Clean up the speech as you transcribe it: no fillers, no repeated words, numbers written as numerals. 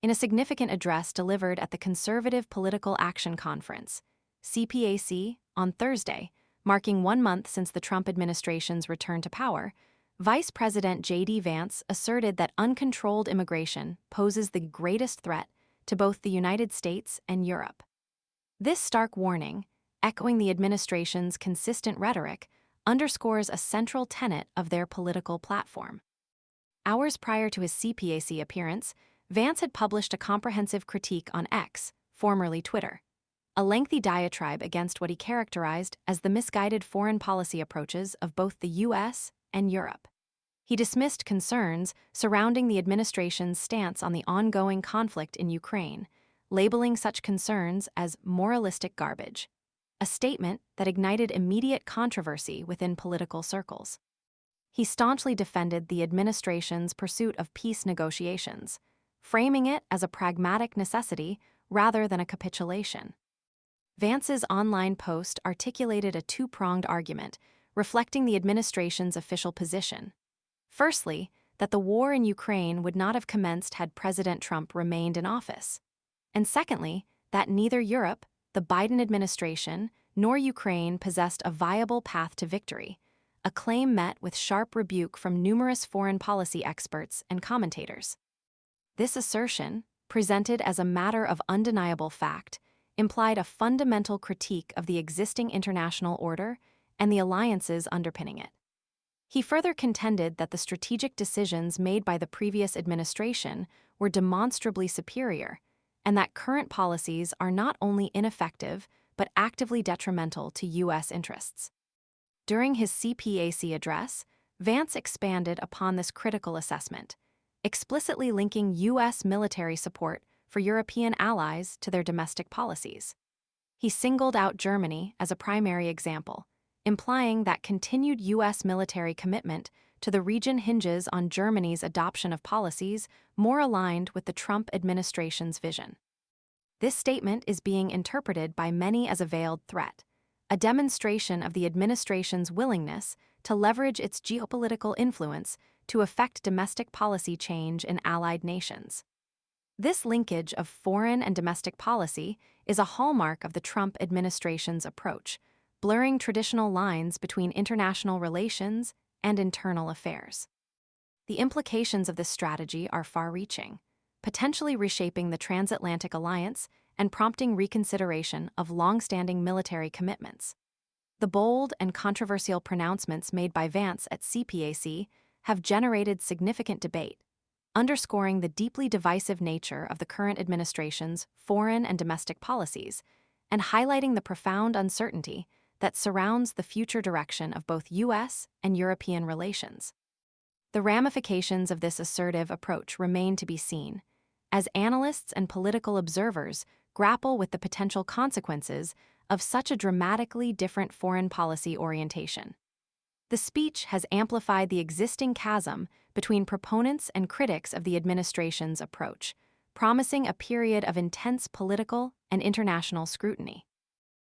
in a significant address delivered at the Conservative Political Action Conference, CPAC, on Thursday, marking 1 month since the Trump administration's return to power, Vice President J.D. Vance asserted that uncontrolled immigration poses the greatest threat to both the United States and Europe. This stark warning, echoing the administration's consistent rhetoric, underscores a central tenet of their political platform. Hours prior to his CPAC appearance, Vance had published a comprehensive critique on X, formerly Twitter, a lengthy diatribe against what he characterized as the misguided foreign policy approaches of both the U.S. and Europe. He dismissed concerns surrounding the administration's stance on the ongoing conflict in Ukraine, labeling such concerns as moralistic garbage, a statement that ignited immediate controversy within political circles. He staunchly defended the administration's pursuit of peace negotiations, framing it as a pragmatic necessity rather than a capitulation. Vance's online post articulated a two-pronged argument, reflecting the administration's official position. Firstly, that the war in Ukraine would not have commenced had President Trump remained in office. And secondly, that neither Europe, the Biden administration, nor Ukraine possessed a viable path to victory, a claim met with sharp rebuke from numerous foreign policy experts and commentators. This assertion, presented as a matter of undeniable fact, implied a fundamental critique of the existing international order and the alliances underpinning it. He further contended that the strategic decisions made by the previous administration were demonstrably superior, and that current policies are not only ineffective but actively detrimental to U.S. interests. During his CPAC address, Vance expanded upon this critical assessment, explicitly linking U.S. military support for European allies to their domestic policies. He singled out Germany as a primary example, implying that continued U.S. military commitment to the region hinges on Germany's adoption of policies more aligned with the Trump administration's vision. This statement is being interpreted by many as a veiled threat, a demonstration of the administration's willingness to leverage its geopolitical influence to affect domestic policy change in allied nations. This linkage of foreign and domestic policy is a hallmark of the Trump administration's approach, blurring traditional lines between international relations and internal affairs. The implications of this strategy are far-reaching, potentially reshaping the transatlantic alliance and prompting reconsideration of long-standing military commitments. The bold and controversial pronouncements made by Vance at CPAC have generated significant debate, underscoring the deeply divisive nature of the current administration's foreign and domestic policies, and highlighting the profound uncertainty that surrounds the future direction of both U.S. and European relations. The ramifications of this assertive approach remain to be seen, as analysts and political observers grapple with the potential consequences of such a dramatically different foreign policy orientation. The speech has amplified the existing chasm between proponents and critics of the administration's approach, promising a period of intense political and international scrutiny.